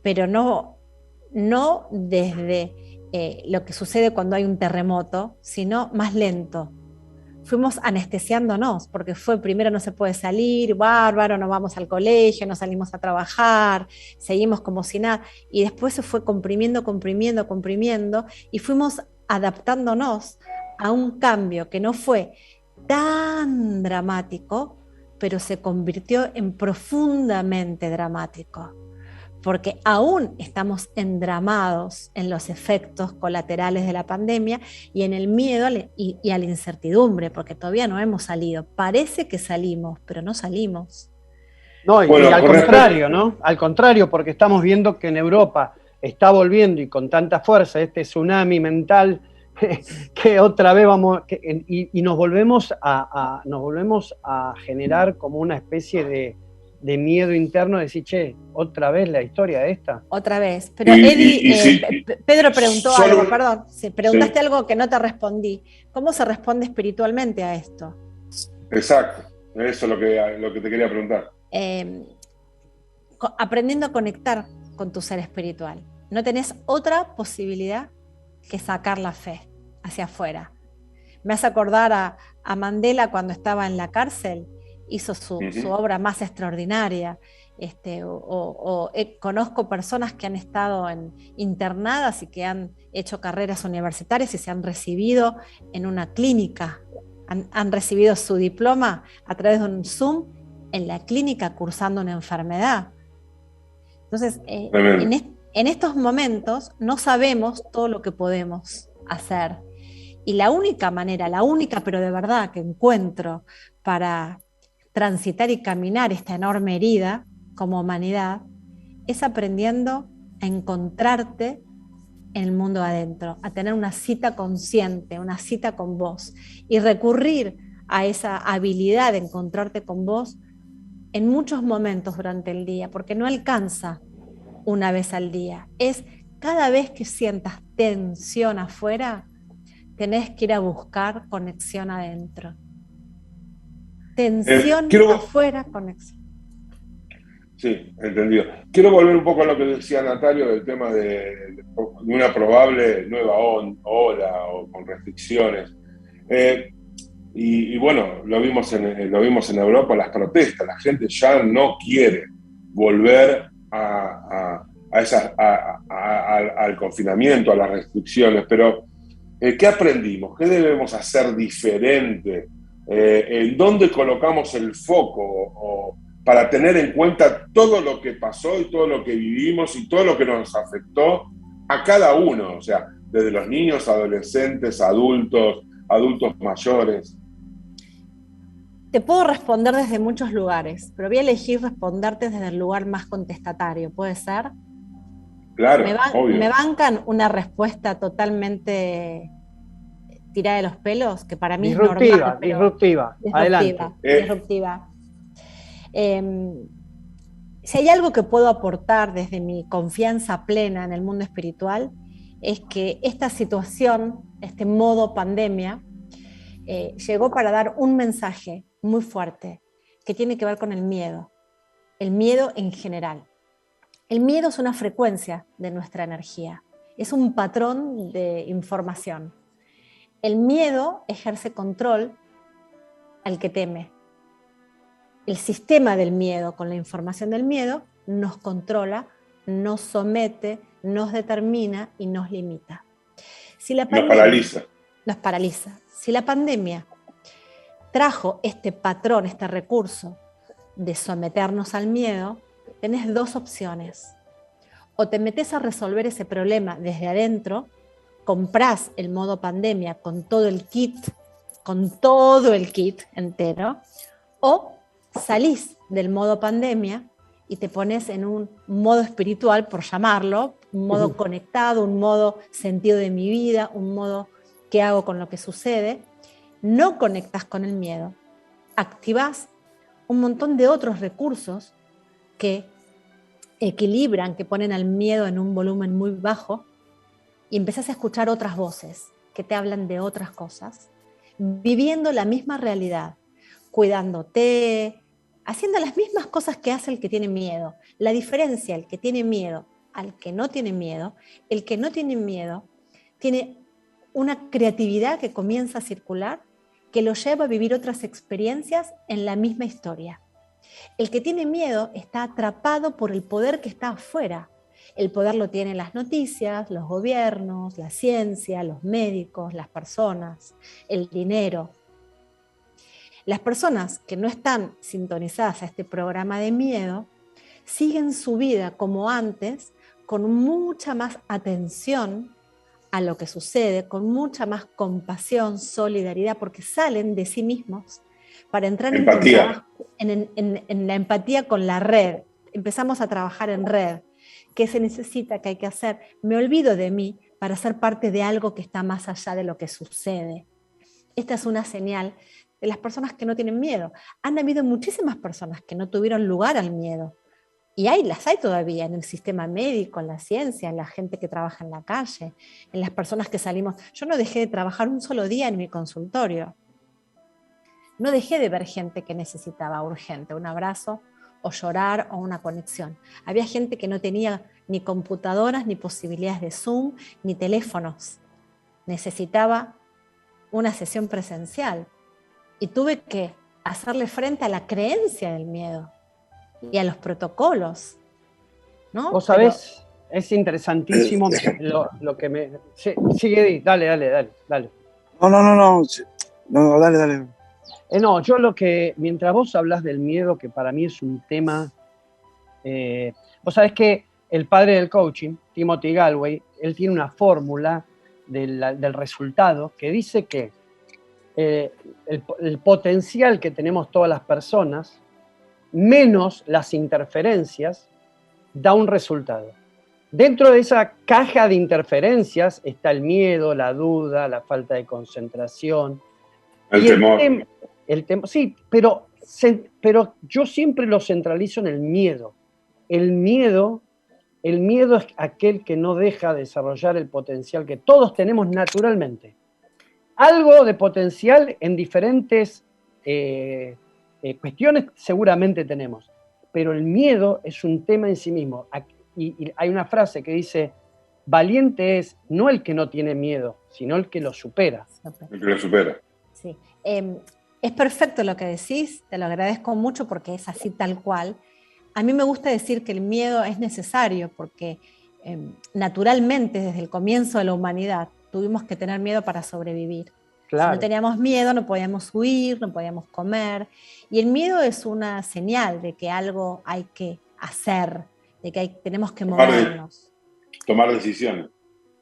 pero no desde lo que sucede cuando hay un terremoto, sino más lento. Fuimos anestesiándonos, porque fue primero no se puede salir, bárbaro, no vamos al colegio, no salimos a trabajar, seguimos como si nada, y después se fue comprimiendo, y fuimos adaptándonos a un cambio que no fue tan dramático, pero se convirtió en profundamente dramático, porque aún estamos endramados en los efectos colaterales de la pandemia y en el miedo y a la incertidumbre, porque todavía no hemos salido. Parece que salimos, pero no salimos. No, y al contrario, ¿no? Al contrario, porque estamos viendo que en Europa está volviendo, y con tanta fuerza, este tsunami mental que otra vez y nos volvemos a generar como una especie de miedo interno, de decir, che, otra vez la historia esta. Otra vez. Pero Pedro preguntó algo, perdón, preguntaste algo que no te respondí. ¿Cómo se responde espiritualmente a esto? Exacto, eso es lo que te quería preguntar. Aprendiendo a conectar con tu ser espiritual. No tenés otra posibilidad que sacar la fe hacia afuera. Me hace acordar a Mandela cuando estaba en la cárcel, hizo su obra más extraordinaria. Conozco personas que han estado internadas y que han hecho carreras universitarias y se han recibido en una clínica, han recibido su diploma a través de un Zoom en la clínica cursando una enfermedad. Entonces, en estos momentos no sabemos todo lo que podemos hacer. Y la única pero de verdad que encuentro para transitar y caminar esta enorme herida como humanidad, es aprendiendo a encontrarte en el mundo adentro, a tener una cita consciente, una cita con vos, y recurrir a esa habilidad de encontrarte con vos en muchos momentos durante el día, porque no alcanza una vez al día. Es cada vez que sientas tensión afuera, tenés que ir a buscar conexión adentro. Tensión afuera, conexión. Sí, entendido. Quiero volver un poco a lo que decía Natalia del tema de una probable nueva ola o con restricciones. Y bueno, lo vimos en Europa, las protestas. La gente ya no quiere volver al confinamiento, a las restricciones. Pero, ¿qué aprendimos? ¿Qué debemos hacer diferente? ¿En dónde colocamos el foco para tener en cuenta todo lo que pasó y todo lo que vivimos y todo lo que nos afectó a cada uno? O sea, desde los niños, adolescentes, adultos mayores. Te puedo responder desde muchos lugares, pero voy a elegir responderte desde el lugar más contestatario. ¿Puede ser? Claro, obvio. ¿Me bancan una respuesta totalmente tirada de los pelos? Que para mí disruptiva, es normal. Disruptiva. Adelante. Disruptiva. Si hay algo que puedo aportar desde mi confianza plena en el mundo espiritual, es que esta situación, este modo pandemia, llegó para dar un mensaje muy fuerte que tiene que ver con el miedo en general. El miedo es una frecuencia de nuestra energía, es un patrón de información. El miedo ejerce control al que teme. El sistema del miedo, con la información del miedo, nos controla, nos somete, nos determina y nos limita. Si la pandemia, nos paraliza. Nos paraliza. Si la pandemia trajo este patrón, este recurso de someternos al miedo, tenés dos opciones. O te metes a resolver ese problema desde adentro, comprás el modo pandemia con todo el kit entero, o salís del modo pandemia y te pones en un modo espiritual, por llamarlo, un modo conectado, un modo sentido de mi vida, un modo qué hago con lo que sucede. No conectás con el miedo, activás un montón de otros recursos que equilibran, que ponen al miedo en un volumen muy bajo, y empezás a escuchar otras voces que te hablan de otras cosas, viviendo la misma realidad, cuidándote, haciendo las mismas cosas que hace el que tiene miedo. La diferencia, el que tiene miedo al que no tiene miedo, el que no tiene miedo tiene una creatividad que comienza a circular, que lo lleva a vivir otras experiencias en la misma historia. El que tiene miedo está atrapado por el poder que está afuera. El poder lo tienen las noticias, los gobiernos, la ciencia, los médicos, las personas, el dinero. Las personas que no están sintonizadas a este programa de miedo siguen su vida como antes, con mucha más atención a lo que sucede, con mucha más compasión, solidaridad, porque salen de sí mismos para entrar en la empatía con la red. Empezamos a trabajar en red. ¿Qué se necesita? ¿Qué hay que hacer? Me olvido de mí para ser parte de algo que está más allá de lo que sucede. Esta es una señal de las personas que no tienen miedo. Han habido muchísimas personas que no tuvieron lugar al miedo. Y las hay todavía en el sistema médico, en la ciencia, en la gente que trabaja en la calle, en las personas que salimos. Yo no dejé de trabajar un solo día en mi consultorio. No dejé de ver gente que necesitaba urgente un abrazo o llorar o una conexión. Había gente que no tenía ni computadoras, ni posibilidades de Zoom, ni teléfonos. Necesitaba una sesión presencial. Y tuve que hacerle frente a la creencia del miedo y a los protocolos, ¿no? Vos sabés, es interesantísimo lo que me... Sigue, dale. No, dale. No, yo mientras vos hablas del miedo, que para mí es un tema... vos sabés que el padre del coaching, Timothy Galway, él tiene una fórmula del resultado que dice que el potencial que tenemos todas las personas, menos las interferencias, da un resultado. Dentro de esa caja de interferencias está el miedo, la duda, la falta de concentración. El temor. Sí, pero yo siempre lo centralizo en el miedo. El miedo es aquel que no deja desarrollar el potencial que todos tenemos naturalmente. Algo de potencial en diferentes cuestiones seguramente tenemos, pero el miedo es un tema en sí mismo. Y hay una frase que dice, valiente es no el que no tiene miedo, sino el que lo supera. El que lo supera. Sí. Es perfecto lo que decís, te lo agradezco mucho porque es así tal cual. A mí me gusta decir que el miedo es necesario porque naturalmente desde el comienzo de la humanidad tuvimos que tener miedo para sobrevivir. Claro. Si no teníamos miedo no podíamos huir, no podíamos comer. Y el miedo es una señal de que algo hay que hacer, de que tenemos que movernos. Tomar decisiones.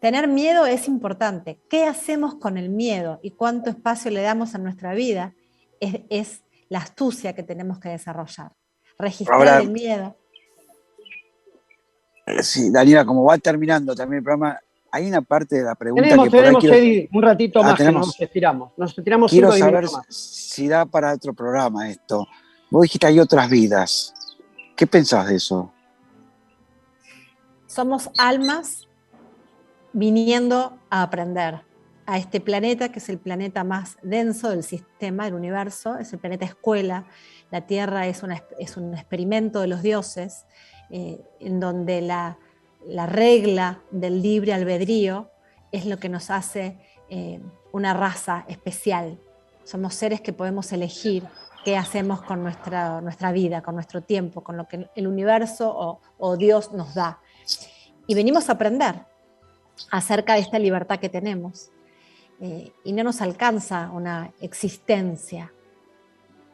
Tener miedo es importante. ¿Qué hacemos con el miedo y cuánto espacio le damos a nuestra vida? Es la astucia que tenemos que desarrollar. Registrar el miedo. Sí, Daniela, como va terminando también el programa, hay una parte de la pregunta tenemos Eddie, un ratito más que nos estiramos. Nos estiramos. Quiero saber si da para otro programa esto. Vos dijiste hay otras vidas. ¿Qué pensás de eso? Somos almas viniendo a aprender a este planeta, que es el planeta más denso del sistema, del universo, es el planeta escuela. La Tierra es un experimento de los dioses, en donde la regla del libre albedrío es lo que nos hace una raza especial. Somos seres que podemos elegir qué hacemos con nuestra vida, con nuestro tiempo, con lo que el universo o Dios nos da. Y venimos a aprender acerca de esta libertad que tenemos. Y no nos alcanza una existencia.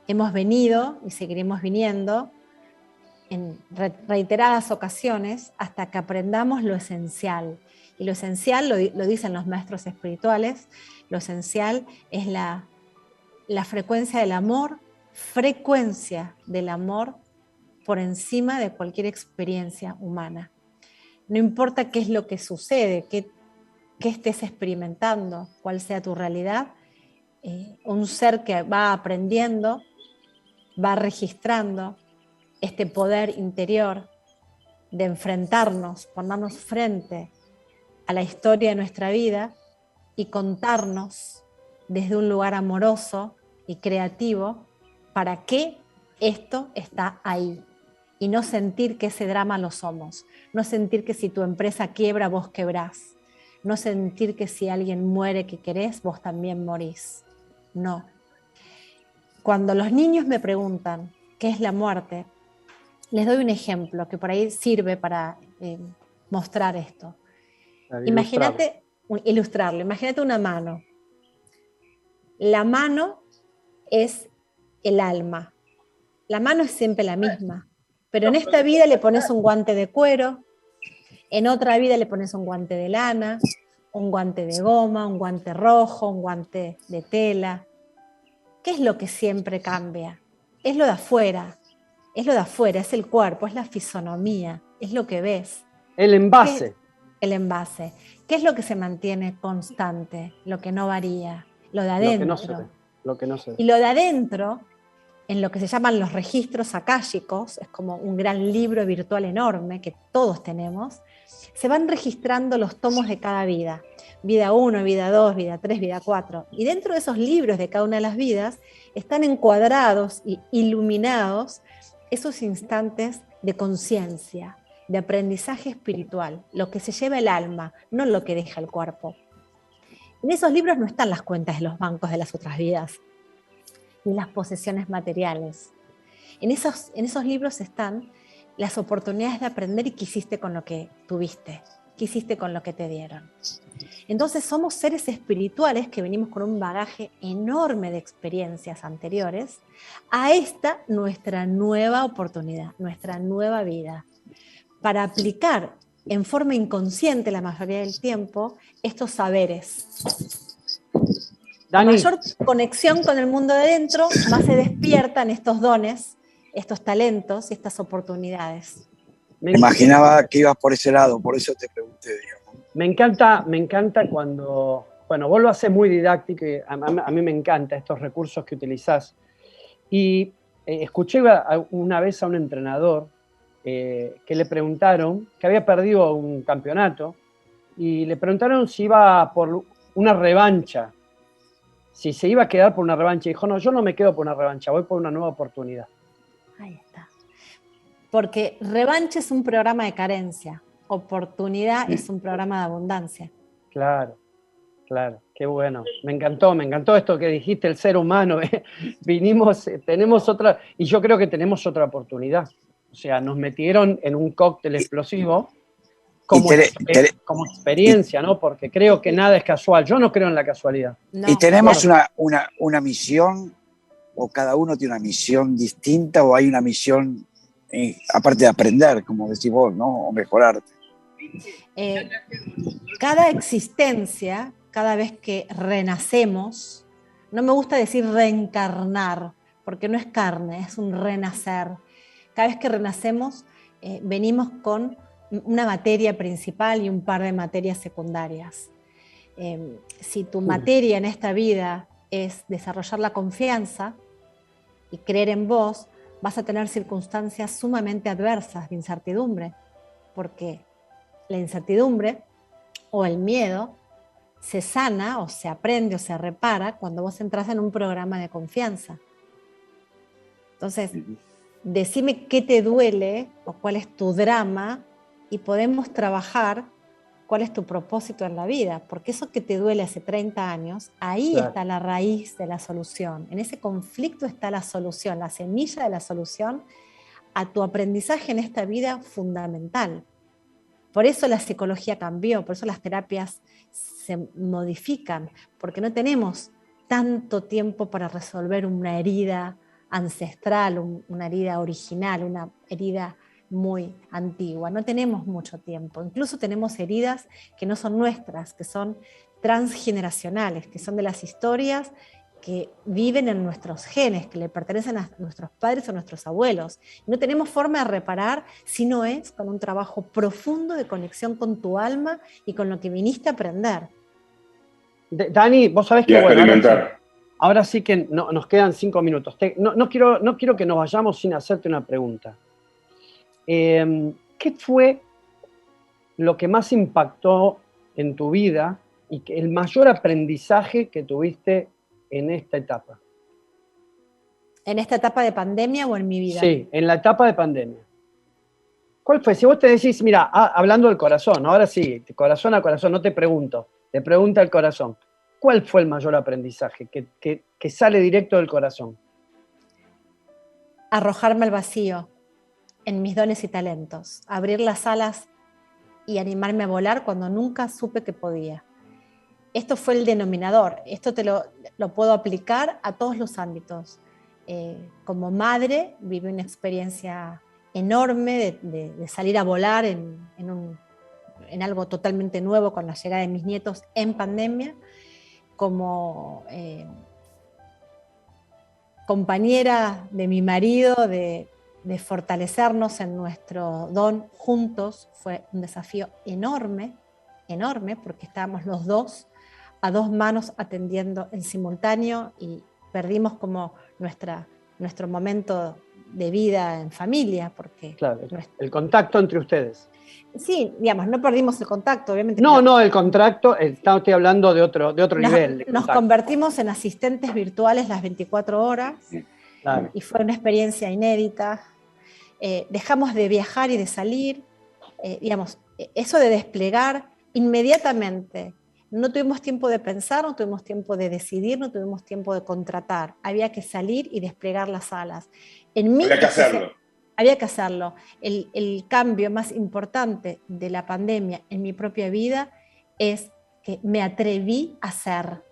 Hemos venido y seguiremos viniendo en reiteradas ocasiones hasta que aprendamos lo esencial. Y lo esencial, lo dicen los maestros espirituales, lo esencial es la frecuencia del amor por encima de cualquier experiencia humana. No importa qué es lo que sucede, qué estés experimentando, cuál sea tu realidad, un ser que va aprendiendo, va registrando este poder interior de enfrentarnos, ponernos frente a la historia de nuestra vida y contarnos desde un lugar amoroso y creativo para qué esto está ahí. Y no sentir que ese drama lo somos, no sentir que si tu empresa quiebra, vos quebrás, no sentir que si alguien muere que querés, vos también morís. No. Cuando los niños me preguntan qué es la muerte, les doy un ejemplo que por ahí sirve para mostrar esto. Imagínate, ilustrarlo, imagínate una mano. La mano es el alma. La mano es siempre la misma. Pero en esta vida le pones un guante de cuero, en otra vida le pones un guante de lana, un guante de goma, un guante rojo, un guante de tela. ¿Qué es lo que siempre cambia? Es lo de afuera, es el cuerpo, es la fisonomía, es lo que ves. El envase. El envase. ¿Qué es lo que se mantiene constante? Lo que no varía, lo de adentro. Lo que no se ve. Y lo de adentro, en lo que se llaman los registros akáshicos, es como un gran libro virtual enorme que todos tenemos, se van registrando los tomos de cada vida. Vida 1, vida 2, vida 3, vida 4. Y dentro de esos libros de cada una de las vidas están encuadrados y iluminados esos instantes de conciencia, de aprendizaje espiritual, lo que se lleva el alma, no lo que deja el cuerpo. En esos libros no están las cuentas de los bancos de las otras vidas, ni las posesiones materiales. En esos libros están las oportunidades de aprender y qué hiciste con lo que tuviste, qué hiciste con lo que te dieron. Entonces somos seres espirituales que venimos con un bagaje enorme de experiencias anteriores a esta nuestra nueva oportunidad, nuestra nueva vida, para aplicar en forma inconsciente la mayoría del tiempo estos saberes. A mayor conexión con el mundo de dentro, más se despiertan estos dones, estos talentos y estas oportunidades. Me imaginaba que ibas por ese lado, por eso te pregunté, digamos. Me encanta cuando, bueno, vos lo haces muy didáctico y a mí me encantan estos recursos que utilizás. Y escuché una vez a un entrenador que le preguntaron, que había perdido un campeonato, y le preguntaron si iba por una revancha, si se iba a quedar por una revancha. Y dijo, no, yo no me quedo por una revancha, voy por una nueva oportunidad. Ahí está. Porque revancha es un programa de carencia, oportunidad es un programa de abundancia. Claro, qué bueno. Me encantó esto que dijiste, el ser humano. Tenemos otra, y yo creo que tenemos otra oportunidad. O sea, nos metieron en un cóctel explosivo como experiencia, ¿no? Porque creo que nada es casual. Yo no creo en la casualidad. No, y tenemos una misión, o cada uno tiene una misión distinta, o hay una misión, aparte de aprender, como decís vos, ¿no? O mejorarte. Cada existencia, cada vez que renacemos, no me gusta decir reencarnar, porque no es carne, es un renacer. Cada vez que renacemos, venimos con una materia principal y un par de materias secundarias. Si tu materia en esta vida es desarrollar la confianza y creer en vos, vas a tener circunstancias sumamente adversas de incertidumbre, porque la incertidumbre o el miedo se sana o se aprende o se repara cuando vos entras en un programa de confianza. Entonces, decime qué te duele o cuál es tu drama y podemos trabajar cuál es tu propósito en la vida, porque eso que te duele hace 30 años, ahí está la raíz de la solución, en ese conflicto está la solución, la semilla de la solución a tu aprendizaje en esta vida fundamental. Por eso la psicología cambió, por eso las terapias se modifican, porque no tenemos tanto tiempo para resolver una herida ancestral, una herida original, una herida muy antigua. No tenemos mucho tiempo. Incluso tenemos heridas que no son nuestras, que son transgeneracionales, que son de las historias que viven en nuestros genes, que le pertenecen a nuestros padres o nuestros abuelos. No tenemos forma de reparar si no es con un trabajo profundo de conexión con tu alma y con lo que viniste a aprender. Dani, vos sabés que experimentar. Ahora sí que nos quedan 5 minutos. No quiero que nos vayamos sin hacerte una pregunta. ¿Qué fue lo que más impactó en tu vida y el mayor aprendizaje que tuviste en esta etapa? ¿En esta etapa de pandemia o en mi vida? Sí, en la etapa de pandemia. ¿Cuál fue? Si vos te decís, mira, hablando del corazón, ahora sí, corazón a corazón, no te pregunto, te pregunta el corazón. ¿Cuál fue el mayor aprendizaje que sale directo del corazón? Arrojarme al vacío en mis dones y talentos, abrir las alas y animarme a volar cuando nunca supe que podía. Esto fue el denominador, esto te lo puedo aplicar a todos los ámbitos. Como madre viví una experiencia enorme de salir a volar en algo totalmente nuevo con la llegada de mis nietos en pandemia. Como compañera de mi marido, de fortalecernos en nuestro don juntos, fue un desafío enorme, porque estábamos los dos a 2 manos atendiendo en simultáneo y perdimos como nuestro momento de vida en familia, porque... Claro, el contacto entre ustedes. Sí, digamos, no perdimos el contacto, obviamente. No, el contacto, estoy hablando de otro nivel. Nos convertimos en asistentes virtuales las 24 horas, claro. Y fue una experiencia inédita. Dejamos de viajar y de salir, digamos, eso de desplegar inmediatamente. No tuvimos tiempo de pensar, no tuvimos tiempo de decidir, no tuvimos tiempo de contratar. Había que salir y desplegar las alas. Había que hacerlo. Había que hacerlo. El cambio más importante de la pandemia en mi propia vida es que me atreví a ser.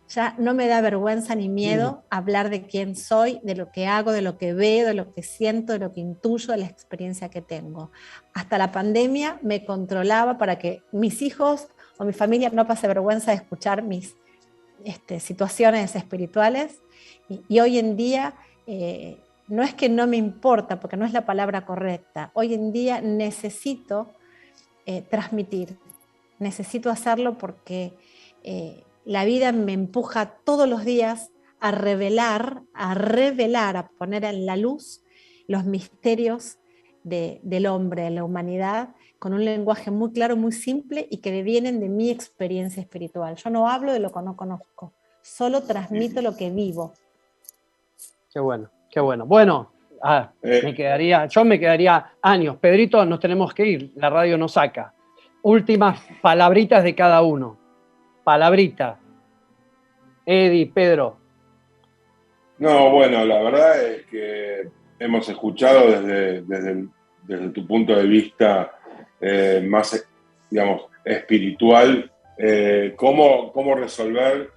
Ya no me da vergüenza ni miedo hablar de quién soy, de lo que hago, de lo que veo, de lo que siento, de lo que intuyo, de la experiencia que tengo. Hasta la pandemia me controlaba para que mis hijos o mi familia no pase vergüenza de escuchar mis situaciones espirituales. Y hoy en día... no es que no me importa, porque no es la palabra correcta. Hoy en día necesito transmitir, necesito hacerlo porque la vida me empuja todos los días a revelar, a poner en la luz los misterios del hombre, de la humanidad, con un lenguaje muy claro, muy simple y que vienen de mi experiencia espiritual. Yo no hablo de lo que no conozco, solo transmito lo que vivo. Qué bueno. Qué bueno. Bueno, yo me quedaría años. Pedrito, nos tenemos que ir. La radio nos saca. Últimas palabritas de cada uno. Palabrita. Eddie, Pedro. No, bueno, la verdad es que hemos escuchado desde tu punto de vista más, digamos, espiritual, cómo resolver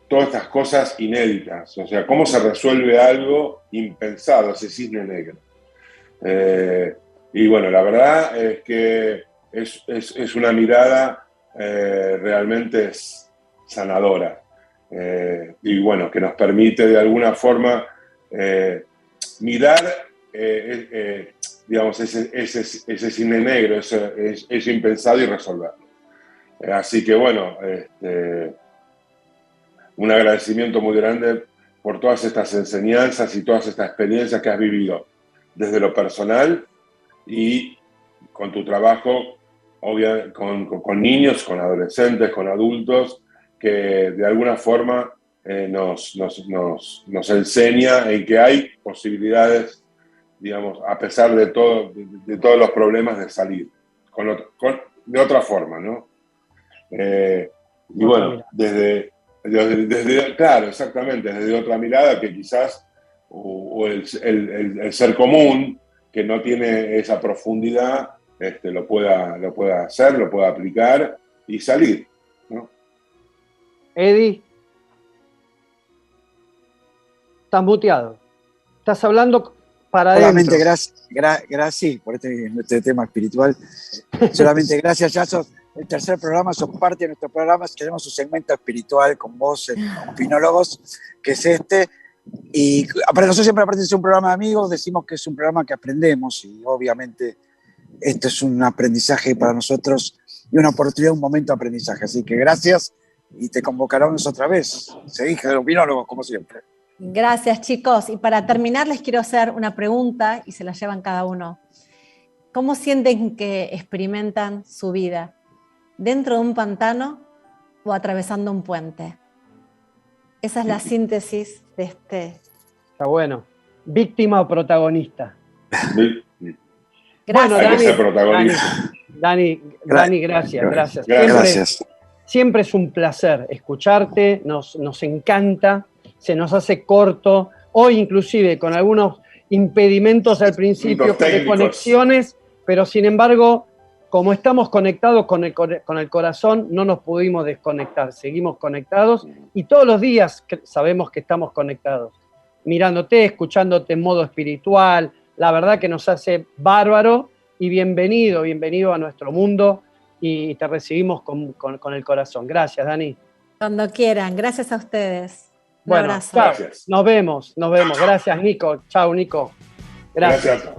todas estas cosas inéditas, o sea, cómo se resuelve algo impensado, ese cisne negro. Y bueno, la verdad es que es una mirada realmente sanadora, y bueno, que nos permite de alguna forma mirar, digamos, ese cisne negro, eso impensado y resolverlo. Así que bueno, un agradecimiento muy grande por todas estas enseñanzas y todas estas experiencias que has vivido desde lo personal y con tu trabajo, con niños, con adolescentes, con adultos, que de alguna forma nos enseña en que hay posibilidades, digamos, a pesar de todos los problemas, de salir. de otra forma, ¿no? Y bueno, desde, claro, exactamente, desde otra mirada que quizás, o el ser común, que no tiene esa profundidad, lo pueda hacer, lo pueda aplicar y salir, ¿no? Eddie, estás muteado. Estás hablando para solamente adentro. gracias por este tema espiritual. Solamente gracias, ya sos el tercer programa, sos parte de nuestro programa. Tenemos un segmento espiritual con vos en Opinólogos, que es este. Y para nosotros siempre, aparte de ser un programa de amigos, decimos que es un programa que aprendemos, y obviamente esto es un aprendizaje para nosotros y una oportunidad, un momento de aprendizaje. Así que gracias, y te convocaremos otra vez. Seguí, Opinólogos, como siempre. Gracias, chicos. Y para terminar, les quiero hacer una pregunta y se la llevan cada uno. ¿Cómo sienten que experimentan su vida? ¿Dentro de un pantano o atravesando un puente? Esa es la síntesis de este. Está bueno. ¿Víctima o protagonista? Gracias. Bueno, Hay que ser protagonista. Dani, gracias. Gracias. Siempre es un placer escucharte, nos encanta, se nos hace corto, hoy inclusive con algunos impedimentos al principio de conexiones, pero sin embargo, como estamos conectados con el corazón, no nos pudimos desconectar, seguimos conectados y todos los días sabemos que estamos conectados, mirándote, escuchándote en modo espiritual, la verdad que nos hace bárbaro y bienvenido a nuestro mundo y te recibimos con el corazón. Gracias, Dani. Cuando quieran, gracias a ustedes. Un bueno, abrazo. chao. Nos vemos. Gracias, Nico. Chao, Nico. Gracias.